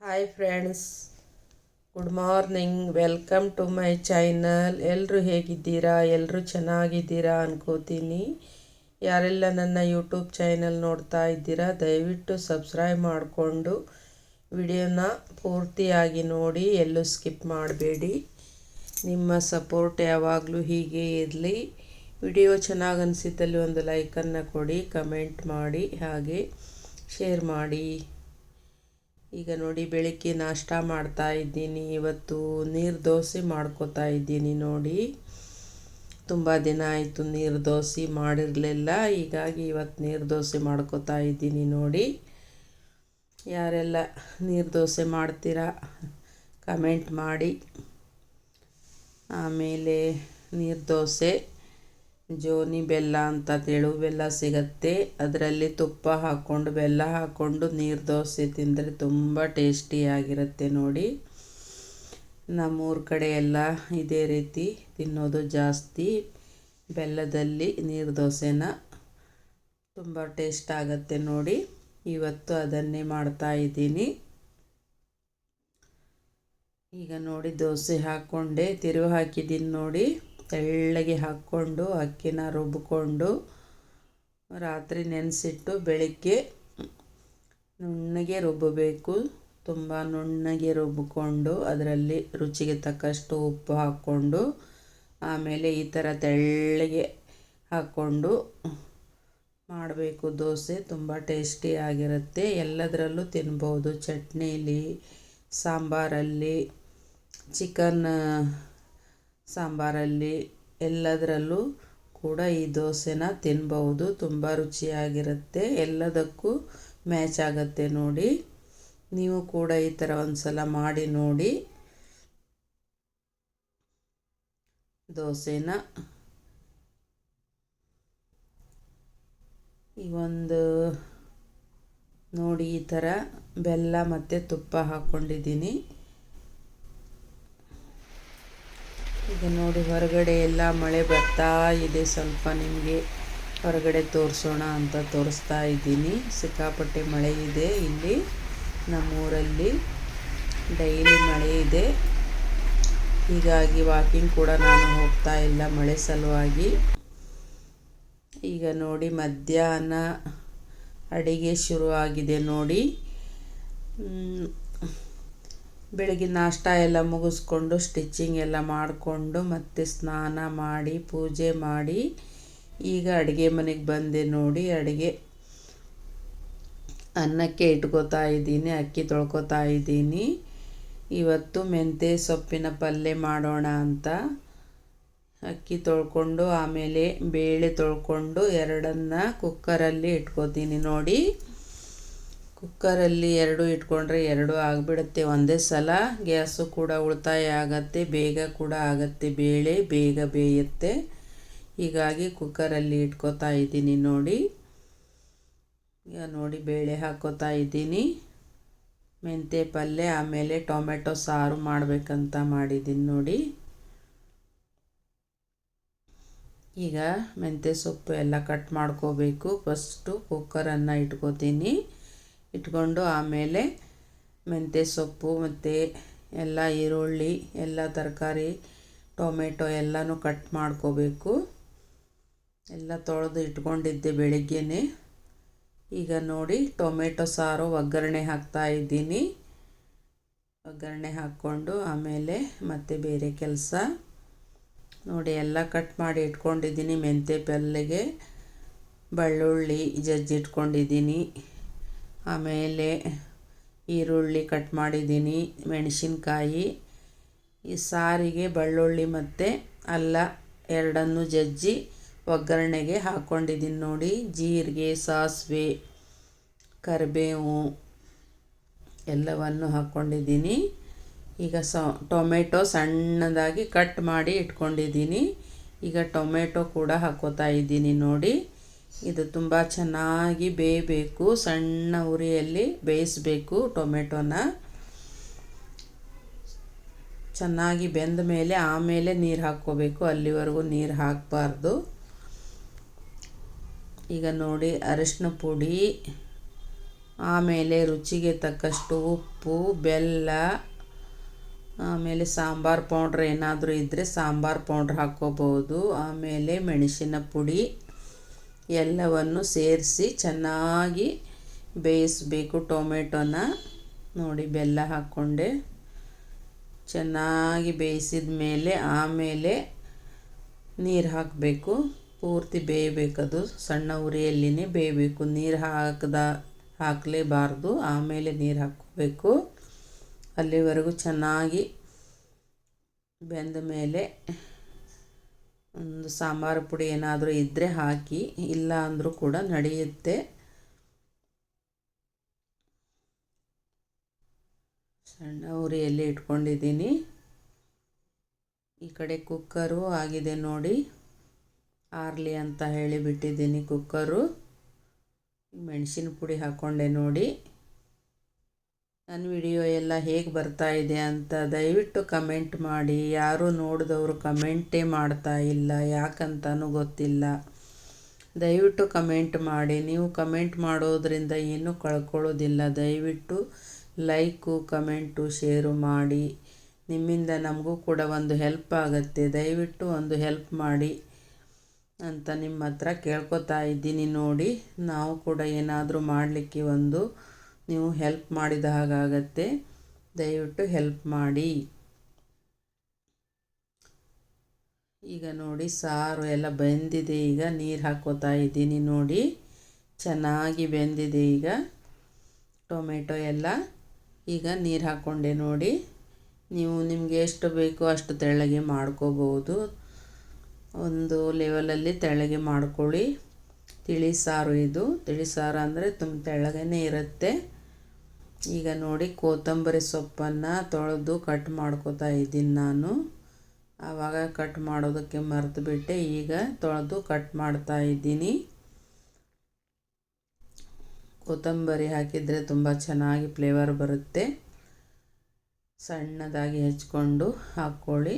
Hi friends, good morning. Welcome to my channel. ಎಲ್ಲರೂ ಹೇಗಿದ್ದೀರಾ? ಎಲ್ಲರೂ ಚೆನ್ನಾಗಿದ್ದೀರಾ ಅನ್ಕೋತೀನಿ. ಯಾರೆಲ್ಲ ನನ್ನ ಯೂಟ್ಯೂಬ್ ಚಾನಲ್ ನೋಡ್ತಾ ಇದ್ದೀರಾ, ದಯವಿಟ್ಟು ಸಬ್ಸ್ಕ್ರೈಬ್ ಮಾಡಿಕೊಂಡು ವಿಡಿಯೋನ ಪೂರ್ತಿಯಾಗಿ ನೋಡಿ, ಎಲ್ಲೂ ಸ್ಕಿಪ್ ಮಾಡಬೇಡಿ. ನಿಮ್ಮ ಸಪೋರ್ಟ್ ಯಾವಾಗಲೂ ಹೀಗೆ ಇರಲಿ. ವಿಡಿಯೋ ಚೆನ್ನಾಗಿ ಅನಿಸಿದ್ದಲ್ಲಿ ಒಂದು ಲೈಕನ್ನು ಕೊಡಿ, ಕಮೆಂಟ್ ಮಾಡಿ, ಹಾಗೆ ಶೇರ್ ಮಾಡಿ. ಈಗ ನೋಡಿ, ಬೆಳಗ್ಗೆ ನಾಷ್ಟ ಮಾಡ್ತಾ ಇದ್ದೀನಿ. ಇವತ್ತು ನೀರು ದೋಸೆ ಮಾಡ್ಕೋತಾ ಇದ್ದೀನಿ. ನೋಡಿ, ತುಂಬ ದಿನ ಆಯಿತು ನೀರು ದೋಸೆ ಮಾಡಿರಲಿಲ್ಲ, ಹೀಗಾಗಿ ಇವತ್ತು ನೀರು ದೋಸೆ ಮಾಡ್ಕೋತಾ ಇದ್ದೀನಿ. ನೋಡಿ, ಯಾರೆಲ್ಲ ನೀರು ದೋಸೆ ಮಾಡ್ತೀರಾ ಕಮೆಂಟ್ ಮಾಡಿ. ಆಮೇಲೆ ನೀರು ದೋಸೆ ಜೋನಿ ಬೆಲ್ಲ ಅಂತ ತೆಳು ಬೆಲ್ಲ ಸಿಗತ್ತೆ, ಅದರಲ್ಲಿ ತುಪ್ಪ ಹಾಕ್ಕೊಂಡು ಬೆಲ್ಲ ಹಾಕ್ಕೊಂಡು ನೀರು ದೋಸೆ ತಿಂದರೆ ತುಂಬ ಟೇಸ್ಟಿಯಾಗಿರುತ್ತೆ. ನೋಡಿ, ನಮ್ಮೂರ ಕಡೆ ಎಲ್ಲ ಇದೇ ರೀತಿ ತಿನ್ನೋದು ಜಾಸ್ತಿ. ಬೆಲ್ಲದಲ್ಲಿ ನೀರು ದೋಸೆನ ತುಂಬ ಟೇಸ್ಟ್ ಆಗುತ್ತೆ. ನೋಡಿ, ಇವತ್ತು ಅದನ್ನೇ ಮಾಡ್ತಾ ಇದ್ದೀನಿ. ಈಗ ನೋಡಿ, ದೋಸೆ ಹಾಕ್ಕೊಂಡೆ, ತಿರುವು ಹಾಕಿದ್ದೀನಿ. ನೋಡಿ, ತೆಳ್ಳಗೆ ಹಾಕ್ಕೊಂಡು ಅಕ್ಕಿನ ರುಬ್ಬಿಕೊಂಡು ರಾತ್ರಿ ನೆನೆಸಿಟ್ಟು ಬೆಳಗ್ಗೆ ನುಣ್ಣಗೆ ರುಬ್ಬಬೇಕು. ತುಂಬ ನುಣ್ಣಗೆ ರುಬ್ಬಿಕೊಂಡು ಅದರಲ್ಲಿ ರುಚಿಗೆ ತಕ್ಕಷ್ಟು ಉಪ್ಪು ಹಾಕ್ಕೊಂಡು ಆಮೇಲೆ ಈ ಥರ ತೆಳ್ಳಗೆ ಹಾಕ್ಕೊಂಡು ಮಾಡಬೇಕು. ದೋಸೆ ತುಂಬ ಟೇಸ್ಟಿಯಾಗಿರುತ್ತೆ. ಎಲ್ಲದರಲ್ಲೂ ತಿನ್ಬೋದು, ಚಟ್ನೀಲಿ, ಸಾಂಬಾರಲ್ಲಿ, ಚಿಕನ್ ಸಾಂಬಾರಲ್ಲಿ, ಎಲ್ಲದರಲ್ಲೂ ಕೂಡ ಈ ದೋಸೆನ ತಿನ್ಬಹುದು. ತುಂಬ ರುಚಿಯಾಗಿರುತ್ತೆ, ಎಲ್ಲದಕ್ಕೂ ಮ್ಯಾಚ್ ಆಗುತ್ತೆ. ನೋಡಿ, ನೀವು ಕೂಡ ಈ ಥರ ಒಂದು ಸಲ ಮಾಡಿ ನೋಡಿ ದೋಸೆನ. ಈ ಒಂದು ನೋಡಿ, ಈ ಥರ ಬೆಲ್ಲ ಮತ್ತು ತುಪ್ಪ ಹಾಕ್ಕೊಂಡಿದ್ದೀನಿ. ಈಗ ನೋಡಿ, ಹೊರಗಡೆ ಎಲ್ಲ ಮಳೆ ಬರ್ತಾ ಇದೆ. ಸ್ವಲ್ಪ ನಿಮಗೆ ಹೊರಗಡೆ ತೋರಿಸೋಣ ಅಂತ ತೋರಿಸ್ತಾ ಇದ್ದೀನಿ. ಸಿಕ್ಕಾಪಟ್ಟೆ ಮಳೆ ಇದೆ ಇಲ್ಲಿ ನಮ್ಮೂರಲ್ಲಿ, ಡೈಲಿ ಮಳೆ ಇದೆ. ಹೀಗಾಗಿ ವಾಕಿಂಗ್ ಕೂಡ ನಾನು ಹೋಗ್ತಾ ಇಲ್ಲ ಮಳೆ ಸಲುವಾಗಿ. ಈಗ ನೋಡಿ, ಮಧ್ಯಾಹ್ನ ಅಡಿಗೆ ಶುರುವಾಗಿದೆ. ನೋಡಿ, ಬೆಳಗ್ಗೆ ನಾಷ್ಟ ಎಲ್ಲ ಮುಗಿಸ್ಕೊಂಡು ಸ್ಟಿಚಿಂಗ್ ಎಲ್ಲ ಮಾಡಿಕೊಂಡು ಮತ್ತೆ ಸ್ನಾನ ಮಾಡಿ ಪೂಜೆ ಮಾಡಿ ಈಗ ಅಡುಗೆ ಮನೆಗೆ ಬಂದೆ. ನೋಡಿ, ಅಡುಗೆ ಅನ್ನಕ್ಕೆ ಇಟ್ಕೋತಾ ಇದ್ದೀನಿ, ಅಕ್ಕಿ ತೊಳ್ಕೊತಾ ಇದ್ದೀನಿ. ಇವತ್ತು ಮೆಂತ್ಯ ಸೊಪ್ಪಿನ ಪಲ್ಯ ಮಾಡೋಣ ಅಂತ ಅಕ್ಕಿ ತೊಳ್ಕೊಂಡು ಆಮೇಲೆ ಬೇಳೆ ತೊಳ್ಕೊಂಡು ಎರಡನ್ನ ಕುಕ್ಕರಲ್ಲಿ ಇಟ್ಕೋತೀನಿ. ನೋಡಿ, ಕುಕ್ಕರಲ್ಲಿ ಎರಡು ಇಟ್ಕೊಂಡ್ರೆ ಎರಡು ಆಗಿಬಿಡುತ್ತೆ ಒಂದೇ ಸಲ. ಗ್ಯಾಸು ಕೂಡ ಉಳಿತಾಯ ಆಗತ್ತೆ, ಬೇಗ ಕೂಡ ಆಗತ್ತೆ, ಬೇಳೆ ಬೇಗ ಬೇಯುತ್ತೆ. ಹೀಗಾಗಿ ಕುಕ್ಕರಲ್ಲಿ ಇಟ್ಕೋತಾ ಇದ್ದೀನಿ. ನೋಡಿ, ಈಗ ನೋಡಿ, ಬೇಳೆ ಹಾಕೋತಾ ಇದ್ದೀನಿ, ಮೆಂತ್ಯ ಪಲ್ಯ, ಆಮೇಲೆ ಟೊಮೆಟೊ ಸಾರು ಮಾಡಬೇಕಂತ ಮಾಡಿದ್ದೀನಿ. ನೋಡಿ, ಈಗ ಮೆಂತ್ಯ ಸೊಪ್ಪು ಎಲ್ಲ ಕಟ್ ಮಾಡ್ಕೋಬೇಕು. ಫಸ್ಟು ಕುಕ್ಕರನ್ನು ಇಟ್ಕೋತೀನಿ. ಇಟ್ಕೊಂಡು ಆಮೇಲೆ ಮೆಂತ್ಯ ಸೊಪ್ಪು ಮತ್ತು ಎಲ್ಲ ಈರುಳ್ಳಿ, ಎಲ್ಲ ತರಕಾರಿ, ಟೊಮೆಟೊ ಎಲ್ಲನೂ ಕಟ್ ಮಾಡ್ಕೋಬೇಕು. ಎಲ್ಲ ತೊಳೆದು ಇಟ್ಕೊಂಡಿದ್ದೆ ಬೆಳಗ್ಗೆನೇ. ಈಗ ನೋಡಿ, ಟೊಮೆಟೊ ಸಾರು ಒಗ್ಗರಣೆ ಹಾಕ್ತಾ ಇದ್ದೀನಿ. ಒಗ್ಗರಣೆ ಹಾಕ್ಕೊಂಡು ಆಮೇಲೆ ಮತ್ತೆ ಬೇರೆ ಕೆಲಸ. ನೋಡಿ, ಎಲ್ಲ ಕಟ್ ಮಾಡಿ ಇಟ್ಕೊಂಡಿದ್ದೀನಿ. ಮೆಂತ್ಯ ಪಲ್ಯಗೆ ಬೆಳ್ಳುಳ್ಳಿ ಜಜ್ಜಿಟ್ಕೊಂಡಿದ್ದೀನಿ, ಆಮೇಲೆ ಈರುಳ್ಳಿ ಕಟ್ ಮಾಡಿದ್ದೀನಿ, ಮೆಣಸಿನ್ಕಾಯಿ. ಈ ಸಾರಿಗೆ ಬೆಳ್ಳುಳ್ಳಿ ಮತ್ತು ಅಲ್ಲ ಎರಡನ್ನೂ ಜಜ್ಜಿ ಒಗ್ಗರಣೆಗೆ ಹಾಕ್ಕೊಂಡಿದ್ದೀನಿ. ನೋಡಿ, ಜೀರಿಗೆ, ಸಾಸಿವೆ, ಕರಿಬೇವು ಎಲ್ಲವನ್ನು ಹಾಕ್ಕೊಂಡಿದ್ದೀನಿ. ಈಗ ಟೊಮೆಟೊ ಸಣ್ಣದಾಗಿ ಕಟ್ ಮಾಡಿ ಇಟ್ಕೊಂಡಿದ್ದೀನಿ. ಈಗ ಟೊಮೆಟೊ ಕೂಡ ಹಾಕ್ಕೋತಾ ಇದ್ದೀನಿ. ನೋಡಿ, ಇದು ತುಂಬ ಚೆನ್ನಾಗಿ ಬೇಯಬೇಕು, ಸಣ್ಣ ಉರಿಯಲ್ಲಿ ಬೇಯಿಸಬೇಕು. ಟೊಮೆಟೊನ ಚೆನ್ನಾಗಿ ಬೆಂದ ಮೇಲೆ ಆಮೇಲೆ ನೀರು ಹಾಕ್ಕೋಬೇಕು, ಅಲ್ಲಿವರೆಗೂ ನೀರು ಹಾಕಬಾರ್ದು. ಈಗ ನೋಡಿ, ಅರಿಶಿನ ಪುಡಿ, ಆಮೇಲೆ ರುಚಿಗೆ ತಕ್ಕಷ್ಟು ಉಪ್ಪು, ಬೆಲ್ಲ, ಆಮೇಲೆ ಸಾಂಬಾರು ಪೌಡ್ರ್ ಏನಾದರೂ ಇದ್ದರೆ ಸಾಂಬಾರು ಪೌಡ್ರ್ ಹಾಕ್ಕೋಬೋದು. ಆಮೇಲೆ ಮೆಣಸಿನ ಪುಡಿ ಎಲ್ಲವನ್ನು ಸೇರಿಸಿ ಚೆನ್ನಾಗಿ ಬೇಯಿಸಬೇಕು. ಟೊಮೆಟೊನ ನೋಡಿ ಬೆಲ್ಲ ಹಾಕ್ಕೊಂಡೆ ಚೆನ್ನಾಗಿ ಬೇಯಿಸಿದ ಮೇಲೆ ಆಮೇಲೆ ನೀರು ಹಾಕಬೇಕು. ಪೂರ್ತಿ ಬೇಯಬೇಕದು, ಸಣ್ಣ ಉರಿಯಲ್ಲಿನೇ ಬೇಯಬೇಕು. ನೀರು ಹಾಕಲೇಬಾರ್ದು, ಆಮೇಲೆ ನೀರು ಹಾಕ್ಕೋಬೇಕು. ಅಲ್ಲಿವರೆಗೂ ಚೆನ್ನಾಗಿ ಬೆಂದ ಮೇಲೆ ಒಂದು ಸಾಂಬಾರು ಪುಡಿ ಏನಾದರೂ ಇದ್ದರೆ ಹಾಕಿ, ಇಲ್ಲ ಅಂದರೂ ಕೂಡ ನಡೆಯುತ್ತೆ. ಸಣ್ಣ ಉರಿಯಲ್ಲಿ ಇಟ್ಕೊಂಡಿದ್ದೀನಿ. ಈ ಕಡೆ ಕುಕ್ಕರು ಆಗಿದೆ ನೋಡಿ, ಆರಲಿ ಅಂತ ಹೇಳಿ ಬಿಟ್ಟಿದ್ದೀನಿ ಕುಕ್ಕರು. ಮೆಣಸಿನ ಪುಡಿ ಹಾಕ್ಕೊಂಡೆ ನೋಡಿ. ನನ್ನ ವಿಡಿಯೋ ಎಲ್ಲ ಹೇಗೆ ಬರ್ತಾ ಇದೆ ಅಂತ ದಯವಿಟ್ಟು ಕಮೆಂಟ್ ಮಾಡಿ. ಯಾರೂ ನೋಡಿದವರು ಕಮೆಂಟೇ ಮಾಡ್ತಾ ಇಲ್ಲ, ಯಾಕಂತನೂ ಗೊತ್ತಿಲ್ಲ. ದಯವಿಟ್ಟು ಕಮೆಂಟ್ ಮಾಡಿ. ನೀವು ಕಮೆಂಟ್ ಮಾಡೋದ್ರಿಂದ ಏನೂ ಕಳ್ಕೊಳ್ಳೋದಿಲ್ಲ. ದಯವಿಟ್ಟು ಲೈಕು, ಕಮೆಂಟು, ಶೇರು ಮಾಡಿ. ನಿಮ್ಮಿಂದ ನಮಗೂ ಕೂಡ ಒಂದು ಹೆಲ್ಪ್ ಆಗುತ್ತೆ. ದಯವಿಟ್ಟು ಒಂದು ಹೆಲ್ಪ್ ಮಾಡಿ ಅಂತ ನಿಮ್ಮ ಹತ್ರ ಕೇಳ್ಕೊತಾ ಇದ್ದೀನಿ ನೋಡಿ. ನಾವು ಕೂಡ ಏನಾದರೂ ಮಾಡಲಿಕ್ಕೆ ಒಂದು ನೀವು ಹೆಲ್ಪ್ ಮಾಡಿದ ಹಾಗಾಗತ್ತೆ. ದಯವಿಟ್ಟು ಹೆಲ್ಪ್ ಮಾಡಿ. ಈಗ ನೋಡಿ ಸಾರು ಎಲ್ಲ ಬೆಂದಿದೆ. ಈಗ ನೀರು ಹಾಕ್ಕೋತಾ ಇದ್ದೀನಿ ನೋಡಿ. ಚೆನ್ನಾಗಿ ಬೆಂದಿದೆ ಈಗ ಟೊಮೆಟೊ ಎಲ್ಲ. ಈಗ ನೀರು ಹಾಕ್ಕೊಂಡೆ ನೋಡಿ. ನೀವು ನಿಮಗೆ ಎಷ್ಟು ಬೇಕೋ ಅಷ್ಟು ತೆಳ್ಳಗೆ ಮಾಡ್ಕೋಬೋದು. ಒಂದು ಲೆವೆಲಲ್ಲಿ ತೆಳ್ಳಗೆ ಮಾಡ್ಕೊಳ್ಳಿ. ತಿಳಿ ಸಾರು ಇದು. ತಿಳಿ ಸಾರು ಅಂದರೆ ತುಂಬ ತೆಳ್ಳಗೇ ಇರುತ್ತೆ. ಈಗ ನೋಡಿ ಕೊತ್ತಂಬರಿ ಸೊಪ್ಪನ್ನು ತೊಳೆದು ಕಟ್ ಮಾಡ್ಕೋತಾ ಇದ್ದೀನಿ ನಾನು. ಆವಾಗ ಕಟ್ ಮಾಡೋದಕ್ಕೆ ಮರೆತುಬಿಟ್ಟೆ. ಈಗ ತೊಳೆದು ಕಟ್ ಮಾಡ್ತಾ ಇದ್ದೀನಿ. ಕೊತ್ತಂಬರಿ ಹಾಕಿದರೆ ತುಂಬ ಚೆನ್ನಾಗಿ ಫ್ಲೇವರ್ ಬರುತ್ತೆ. ಸಣ್ಣದಾಗಿ ಹೆಚ್ಕೊಂಡು ಹಾಕ್ಕೊಳ್ಳಿ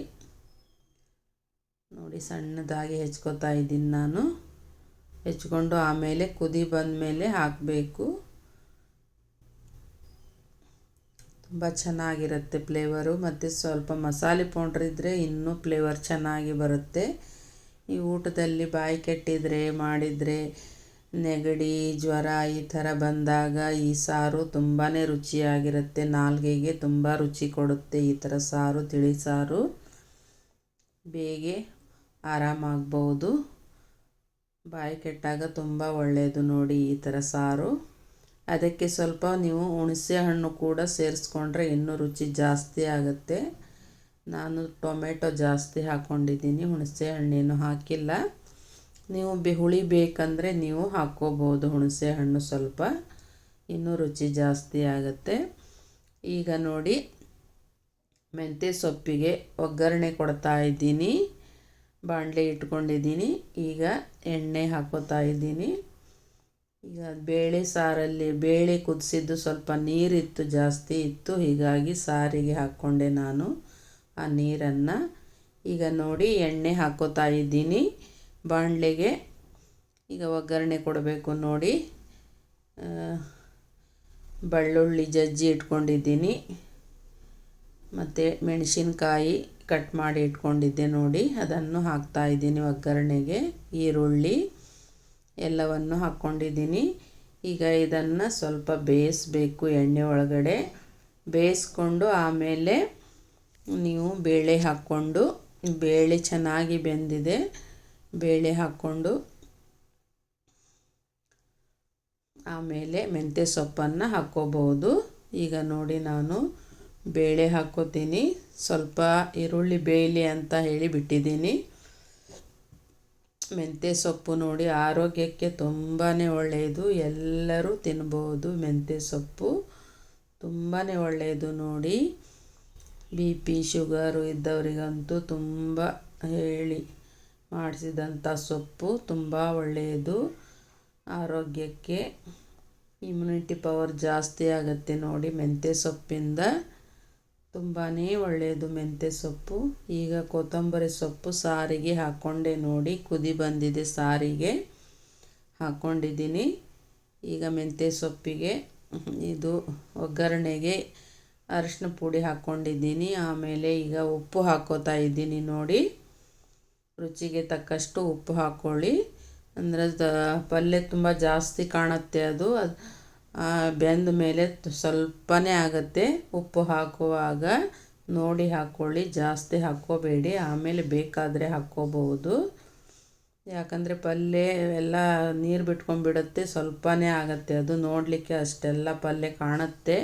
ನೋಡಿ. ಸಣ್ಣದಾಗಿ ಹೆಚ್ಕೋತಾ ಇದ್ದೀನಿ ನಾನು. ಹೆಚ್ಕೊಂಡು ಆಮೇಲೆ ಕುದಿ ಬಂದ ಮೇಲೆ ಹಾಕಬೇಕು. ತುಂಬ ಚೆನ್ನಾಗಿರುತ್ತೆ ಫ್ಲೇವರು. ಮತ್ತು ಸ್ವಲ್ಪ ಮಸಾಲೆ ಪೌಡ್ರ್ ಇದ್ದರೆ ಇನ್ನೂ ಫ್ಲೇವರ್ ಚೆನ್ನಾಗಿ ಬರುತ್ತೆ. ಈ ಊಟದಲ್ಲಿ ಬಾಯಿ ಕೆಟ್ಟಿದರೆ ಮಾಡಿದರೆ ನೆಗಡಿ, ಜ್ವರ ಈ ಥರ ಬಂದಾಗ ಈ ಸಾರು ತುಂಬಾ ರುಚಿಯಾಗಿರುತ್ತೆ. ನಾಲಿಗೆಗೆ ತುಂಬ ರುಚಿ ಕೊಡುತ್ತೆ ಈ ಥರ ಸಾರು, ತಿಳಿ ಸಾರು. ಬೇಗ ಆರಾಮಾಗ್ಬೋದು. ಬಾಯಿ ಕೆಟ್ಟಾಗ ತುಂಬ ಒಳ್ಳೆಯದು ನೋಡಿ ಈ ಥರ ಸಾರು. ಅದಕ್ಕೆ ಸ್ವಲ್ಪ ನೀವು ಹುಣಸೆ ಹಣ್ಣು ಕೂಡ ಸೇರಿಸ್ಕೊಂಡ್ರೆ ಇನ್ನೂ ರುಚಿ ಜಾಸ್ತಿ ಆಗುತ್ತೆ. ನಾನು ಟೊಮೆಟೊ ಜಾಸ್ತಿ ಹಾಕ್ಕೊಂಡಿದ್ದೀನಿ, ಹುಣಸೆ ಹಣ್ಣೇನು ಹಾಕಿಲ್ಲ. ನೀವು ಹುಳಿ ಬೇಕಂದರೆ ನೀವು ಹಾಕ್ಕೋಬೋದು ಹುಣಸೆ ಹಣ್ಣು ಸ್ವಲ್ಪ, ಇನ್ನೂ ರುಚಿ ಜಾಸ್ತಿ ಆಗುತ್ತೆ. ಈಗ ನೋಡಿ ಮೆಂತ್ಯ ಸೊಪ್ಪಿಗೆ ಒಗ್ಗರಣೆ ಕೊಡ್ತಾ ಇದ್ದೀನಿ. ಬಾಣಲೆ ಇಟ್ಕೊಂಡಿದ್ದೀನಿ. ಈಗ ಎಣ್ಣೆ ಹಾಕೋತಾ ಇದ್ದೀನಿ. ಈಗ ಬೇಳೆ ಸಾರಲ್ಲಿ ಬೇಳೆ ಕುದಿಸಿದ್ದು ಸ್ವಲ್ಪ ನೀರಿತ್ತು, ಜಾಸ್ತಿ ಇತ್ತು. ಹೀಗಾಗಿ ಸಾರಿಗೆ ಹಾಕ್ಕೊಂಡೆ ನಾನು ಆ ನೀರನ್ನು. ಈಗ ನೋಡಿ ಎಣ್ಣೆ ಹಾಕೋತಾ ಇದ್ದೀನಿ ಬಾಣಲೆಗೆ. ಈಗ ಒಗ್ಗರಣೆ ಕೊಡಬೇಕು ನೋಡಿ. ಬೆಳ್ಳುಳ್ಳಿ ಜಜ್ಜಿ ಇಟ್ಕೊಂಡಿದ್ದೀನಿ. ಮತ್ತು ಮೆಣಸಿನ್ಕಾಯಿ ಕಟ್ ಮಾಡಿ ಇಟ್ಕೊಂಡಿದ್ದೆ ನೋಡಿ, ಅದನ್ನು ಹಾಕ್ತಾಯಿದ್ದೀನಿ ಒಗ್ಗರಣೆಗೆ. ಈರುಳ್ಳಿ ಎಲ್ಲವನ್ನು ಹಾಕ್ಕೊಂಡಿದ್ದೀನಿ. ಈಗ ಇದನ್ನು ಸ್ವಲ್ಪ ಬೇಯಿಸಬೇಕು ಎಣ್ಣೆ ಒಳಗಡೆ. ಬೇಯಿಸ್ಕೊಂಡು ಆಮೇಲೆ ನೀವು ಬೇಳೆ ಹಾಕ್ಕೊಂಡು, ಬೇಳೆ ಚೆನ್ನಾಗಿ ಬೆಂದಿದೆ, ಬೇಳೆ ಹಾಕ್ಕೊಂಡು ಆಮೇಲೆ ಮೆಂತ್ಯ ಸೊಪ್ಪನ್ನು ಹಾಕ್ಕೋಬೋದು. ಈಗ ನೋಡಿ ನಾನು ಬೇಳೆ ಹಾಕ್ಕೋತೀನಿ. ಸ್ವಲ್ಪ ಈರುಳ್ಳಿ ಬೇಯಲಿ ಅಂತ ಹೇಳಿ ಬಿಟ್ಟಿದ್ದೀನಿ. ಮೆಂತ್ಯ ಸೊಪ್ಪು ನೋಡಿ ಆರೋಗ್ಯಕ್ಕೆ ತುಂಬಾ ಒಳ್ಳೆಯದು. ಎಲ್ಲರೂ ತಿನ್ಬೋದು. ಮೆಂತ್ಯ ಸೊಪ್ಪು ತುಂಬಾ ಒಳ್ಳೆಯದು ನೋಡಿ. BP ಶುಗರು ಇದ್ದವರಿಗಂತೂ ತುಂಬ ಹೇಳಿ ಮಾಡಿಸಿದಂಥ ಸೊಪ್ಪು ತುಂಬ ಒಳ್ಳೆಯದು ಆರೋಗ್ಯಕ್ಕೆ. ಇಮ್ಯುನಿಟಿ ಪವರ್ ಜಾಸ್ತಿ ಆಗುತ್ತೆ ನೋಡಿ ಮೆಂತ್ಯ ಸೊಪ್ಪಿಂದ. ತುಂಬಾ ಒಳ್ಳೆಯದು ಮೆಂತ್ಯ ಸೊಪ್ಪು. ಈಗ ಕೊತ್ತಂಬರಿ ಸೊಪ್ಪು ಸಾರಿಗೆ ಹಾಕ್ಕೊಂಡೆ ನೋಡಿ. ಕುದಿ ಬಂದಿದೆ, ಸಾರಿಗೆ ಹಾಕ್ಕೊಂಡಿದ್ದೀನಿ. ಈಗ ಮೆಂತ್ಯ ಸೊಪ್ಪಿಗೆ ಇದು ಒಗ್ಗರಣೆಗೆ ಅರಿಶಿನ ಪುಡಿ ಹಾಕ್ಕೊಂಡಿದ್ದೀನಿ. ಆಮೇಲೆ ಈಗ ಉಪ್ಪು ಹಾಕ್ಕೋತಾ ಇದ್ದೀನಿ. ನೋಡಿ, ರುಚಿಗೆ ತಕ್ಕಷ್ಟು ಉಪ್ಪು ಹಾಕ್ಕೊಳ್ಳಿ. ಅಂದರೆ ಪಲ್ಯ ತುಂಬ ಜಾಸ್ತಿ ಕಾಣುತ್ತೆ, ಅದು ಬೆಂದ ಮೇಲೆ ಸ್ವಲ್ಪನೇ ಆಗುತ್ತೆ. ಉಪ್ಪು ಹಾಕುವಾಗ ನೋಡಿ ಹಾಕ್ಕೊಳ್ಳಿ, ಜಾಸ್ತಿ ಹಾಕ್ಕೋಬೇಡಿ. ಆಮೇಲೆ ಬೇಕಾದರೆ ಹಾಕ್ಕೋಬಹುದು, ಯಾಕಂದರೆ ಪಲ್ಯ ಎಲ್ಲ ನೀರು ಬಿಟ್ಕೊಂಡ್ಬಿಡುತ್ತೆ, ಸ್ವಲ್ಪನೇ ಆಗುತ್ತೆ. ಅದು ನೋಡಲಿಕ್ಕೆ ಅಷ್ಟೆಲ್ಲ ಪಲ್ಯ ಕಾಣುತ್ತೆ,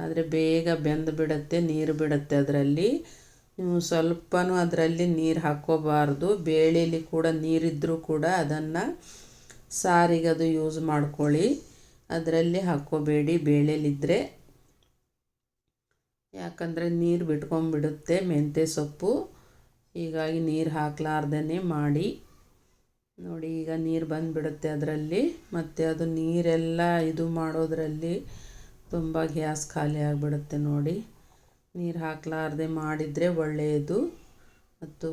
ಆದರೆ ಬೇಗ ಬೆಂದು ಬಿಡುತ್ತೆ, ನೀರು ಬಿಡುತ್ತೆ ಅದರಲ್ಲಿ. ನೀವು ಸ್ವಲ್ಪನೂ ಅದರಲ್ಲಿ ನೀರು ಹಾಕ್ಕೋಬಾರ್ದು. ಬೇಳೆಲಿ ಕೂಡ ನೀರಿದ್ದರೂ ಕೂಡ ಅದನ್ನು ಸಾರಿಗೆ ಅದು ಯೂಸ್ ಮಾಡ್ಕೊಳ್ಳಿ, ಅದರಲ್ಲಿ ಹಾಕ್ಕೋಬೇಡಿ ಬೇಳೆಲಿದ್ದರೆ, ಯಾಕಂದರೆ ನೀರು ಬಿಟ್ಕೊಂಡ್ಬಿಡುತ್ತೆ ಮೆಂತ್ಯ ಸೊಪ್ಪು. ಹೀಗಾಗಿ ನೀರು ಹಾಕ್ಲಾರ್ದೇ ಮಾಡಿ. ನೋಡಿ, ಈಗ ನೀರು ಬಂದುಬಿಡುತ್ತೆ ಅದರಲ್ಲಿ. ಮತ್ತು ಅದು ನೀರೆಲ್ಲ ಇದು ಮಾಡೋದ್ರಲ್ಲಿ ತುಂಬ ಗ್ಯಾಸ್ ಖಾಲಿ ಆಗಿಬಿಡುತ್ತೆ. ನೋಡಿ, ನೀರು ಹಾಕಲಾರ್ದೆ ಮಾಡಿದರೆ ಒಳ್ಳೆಯದು. ಮತ್ತು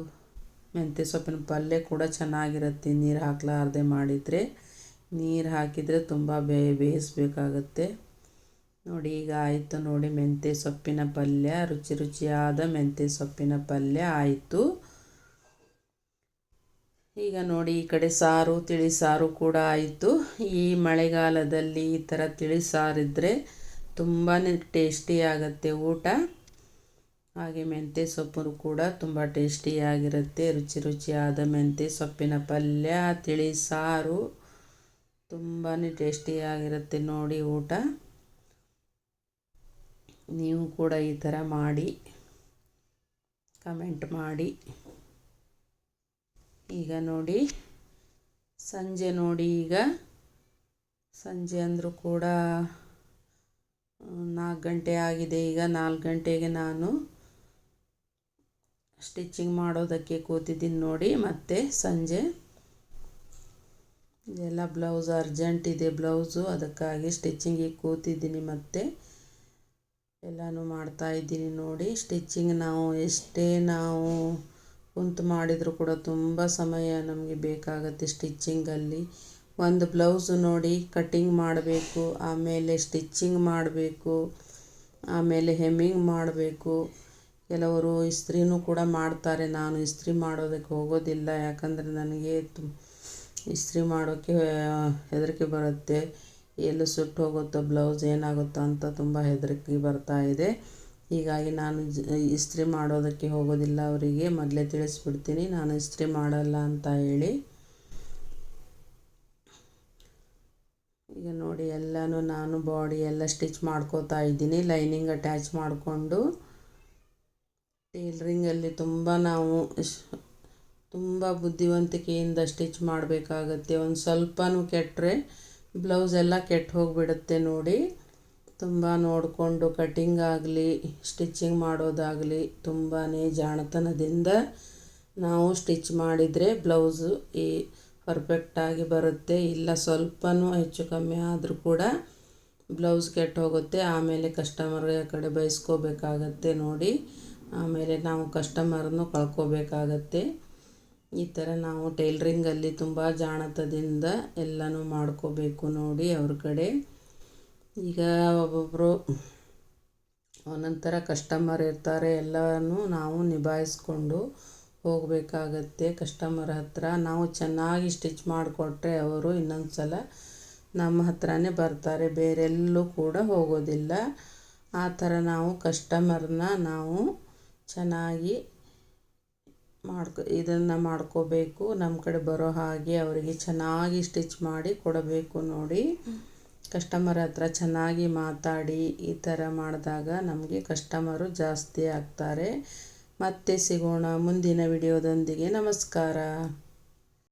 ಮೆಂತ್ಯ ಸೊಪ್ಪಿನ ಪಲ್ಯ ಕೂಡ ಚೆನ್ನಾಗಿರುತ್ತೆ ನೀರು ಹಾಕಲಾರ್ದೆ ಮಾಡಿದರೆ. ನೀರು ಹಾಕಿದರೆ ತುಂಬ ಬೇಯಿಸಬೇಕಾಗತ್ತೆ. ನೋಡಿ, ಈಗ ಆಯಿತು. ನೋಡಿ, ಮೆಂತ್ಯ ಸೊಪ್ಪಿನ ಪಲ್ಯ, ರುಚಿ ರುಚಿಯಾದ ಮೆಂತ್ಯ ಸೊಪ್ಪಿನ ಪಲ್ಯ ಆಯಿತು. ಈಗ ನೋಡಿ, ಈ ಕಡೆ ಸಾರು, ತಿಳಿ ಸಾರು ಕೂಡ ಆಯಿತು. ಈ ಮಳೆಗಾಲದಲ್ಲಿ ಈ ಥರ ತಿಳಿ ಸಾರಿದ್ದರೆ ತುಂಬಾ ಟೇಸ್ಟಿಯಾಗತ್ತೆ ಊಟ. ಹಾಗೆ ಮೆಂತ್ಯ ಸೊಪ್ಪು ಕೂಡ ತುಂಬ ಟೇಸ್ಟಿಯಾಗಿರುತ್ತೆ. ರುಚಿ ರುಚಿಯಾದ ಮೆಂತ್ಯ ಸೊಪ್ಪಿನ ಪಲ್ಯ, ತಿಳಿ ಸಾರು ತುಂಬಾ ಟೇಸ್ಟಿಯಾಗಿರುತ್ತೆ ನೋಡಿ ಊಟ. ನೀವು ಕೂಡ ಈ ಥರ ಮಾಡಿ ಕಮೆಂಟ್ ಮಾಡಿ. ಈಗ ನೋಡಿ, ಸಂಜೆ ನೋಡಿ, ಈಗ ಸಂಜೆ ಅಂದರೂ ಕೂಡ 4 ಗಂಟೆ ಆಗಿದೆ. ಈಗ 4 ಗಂಟೆಗೆ ನಾನು ಸ್ಟಿಚಿಂಗ್ ಮಾಡೋದಕ್ಕೆ ಕೂತಿದ್ದೀನಿ ನೋಡಿ. ಮತ್ತು ಸಂಜೆ ಇದೆಲ್ಲ ಬ್ಲೌಸ್ ಅರ್ಜೆಂಟ್ ಇದೆ, ಬ್ಲೌಸು, ಅದಕ್ಕಾಗಿ ಸ್ಟಿಚಿಂಗಿಗೆ ಕೂತಿದ್ದೀನಿ. ಮತ್ತು ಎಲ್ಲನೂ ಮಾಡ್ತಾಯಿದ್ದೀನಿ ನೋಡಿ. ಸ್ಟಿಚಿಂಗ್ ಎಷ್ಟೇ ನಾವು ಕುಂತು ಮಾಡಿದರೂ ಕೂಡ ತುಂಬ ಸಮಯ ನಮಗೆ ಬೇಕಾಗುತ್ತೆ ಸ್ಟಿಚ್ಚಿಂಗಲ್ಲಿ. ಒಂದು ಬ್ಲೌಸು ನೋಡಿ ಕಟ್ಟಿಂಗ್ ಮಾಡಬೇಕು, ಆಮೇಲೆ ಸ್ಟಿಚ್ಚಿಂಗ್ ಮಾಡಬೇಕು, ಆಮೇಲೆ ಹೆಮ್ಮಿಂಗ್ ಮಾಡಬೇಕು. ಕೆಲವರು ಇಸ್ತ್ರಿನೂ ಕೂಡ ಮಾಡ್ತಾರೆ. ನಾನು ಇಸ್ತ್ರಿ ಮಾಡೋದಕ್ಕೆ ಹೋಗೋದಿಲ್ಲ, ಯಾಕಂದರೆ ನನಗೆ ಇಸ್ತ್ರಿ ಮಾಡೋಕ್ಕೆ ಹೆದರಿಕೆ ಬರುತ್ತೆ. ಎಲ್ಲೂ ಸುಟ್ಟು ಹೋಗುತ್ತೋ, ಬ್ಲೌಸ್ ಏನಾಗುತ್ತೋ ಅಂತ ತುಂಬ ಹೆದರಿಕೆ ಬರ್ತಾ ಇದೆ. ಹೀಗಾಗಿ ನಾನು ಇಸ್ತ್ರಿ ಮಾಡೋದಕ್ಕೆ ಹೋಗೋದಿಲ್ಲ. ಅವರಿಗೆ ಮೊದಲೇ ತಿಳಿಸ್ಬಿಡ್ತೀನಿ ನಾನು ಇಸ್ತ್ರಿ ಮಾಡಲ್ಲ ಅಂತ ಹೇಳಿ. ಈಗ ನೋಡಿ, ಎಲ್ಲನೂ ನಾನು ಬಾಡಿ ಎಲ್ಲ ಸ್ಟಿಚ್ ಮಾಡ್ಕೋತಾ ಇದ್ದೀನಿ. ಲೈನಿಂಗ್ ಅಟ್ಯಾಚ್ ಮಾಡಿಕೊಂಡು ಟೇಲರಿಂಗಲ್ಲಿ ತುಂಬ ಬುದ್ಧಿವಂತಿಕೆಯಿಂದ ಸ್ಟಿಚ್ ಮಾಡಬೇಕಾಗತ್ತೆ. ಒಂದು ಸ್ವಲ್ಪನೂ ಕೆಟ್ಟರೆ ಬ್ಲೌಸ್ ಎಲ್ಲ ಕೆಟ್ಟು ಹೋಗಿಬಿಡುತ್ತೆ ನೋಡಿ. ತುಂಬ ನೋಡಿಕೊಂಡು ಕಟ್ಟಿಂಗ್ ಆಗಲಿ ಸ್ಟಿಚಿಂಗ್ ಮಾಡೋದಾಗಲಿ ತುಂಬಾ ಜಾಣತನದಿಂದ ನಾವು ಸ್ಟಿಚ್ ಮಾಡಿದರೆ ಬ್ಲೌಸು ಪರ್ಫೆಕ್ಟಾಗಿ ಬರುತ್ತೆ. ಇಲ್ಲ ಸ್ವಲ್ಪನೂ ಹೆಚ್ಚು ಕಮ್ಮಿ ಆದರೂ ಕೂಡ ಬ್ಲೌಸ್ ಕೆಟ್ಟು ಹೋಗುತ್ತೆ. ಆಮೇಲೆ ಕಸ್ಟಮರ್ಗೆ ಆ ಕಡೆ ಬಯಸ್ಕೋಬೇಕಾಗತ್ತೆ ನೋಡಿ. ಆಮೇಲೆ ನಾವು ಕಸ್ಟಮರನ್ನು ಕಳ್ಕೋಬೇಕಾಗತ್ತೆ. ಈ ಥರ ನಾವು ಟೈಲರಿಂಗಲ್ಲಿ ತುಂಬ ಜಾಣತನದಿಂದ ಎಲ್ಲನೂ ಮಾಡ್ಕೋಬೇಕು ನೋಡಿ ಅವ್ರ ಕಡೆ. ಈಗ ಒಬ್ಬೊಬ್ಬರು ಒಂದೊಂದು ಥರ ಕಸ್ಟಮರ್ ಇರ್ತಾರೆ, ಎಲ್ಲನೂ ನಾವು ನಿಭಾಯಿಸ್ಕೊಂಡು ಹೋಗಬೇಕಾಗತ್ತೆ. ಕಸ್ಟಮರ್ ಹತ್ರ ನಾವು ಚೆನ್ನಾಗಿ ಸ್ಟಿಚ್ ಮಾಡಿಕೊಟ್ರೆ ಅವರು ಇನ್ನೊಂದು ಸಲ ನಮ್ಮ ಹತ್ರನೇ ಬರ್ತಾರೆ, ಬೇರೆಲ್ಲೂ ಕೂಡ ಹೋಗೋದಿಲ್ಲ. ಆ ಥರ ನಾವು ಕಸ್ಟಮರ್ನ ನಾವು ಚೆನ್ನಾಗಿ ಇದನ್ನು ಮಾಡ್ಕೋಬೇಕು. ನಮ್ಮ ಕಡೆ ಬರೋ ಹಾಗೆ ಅವರಿಗೆ ಚೆನ್ನಾಗಿ ಸ್ಟಿಚ್ ಮಾಡಿ ಕೊಡಬೇಕು ನೋಡಿ. ಕಸ್ಟಮರ್ ಹತ್ರ ಚೆನ್ನಾಗಿ ಮಾತಾಡಿ ಈ ಥರ ಮಾಡಿದಾಗ ನಮಗೆ ಕಸ್ಟಮರು ಜಾಸ್ತಿ ಆಗ್ತಾರೆ. ಮತ್ತೆ ಸಿಗೋಣ ಮುಂದಿನ ವಿಡಿಯೋದೊಂದಿಗೆ. ನಮಸ್ಕಾರ.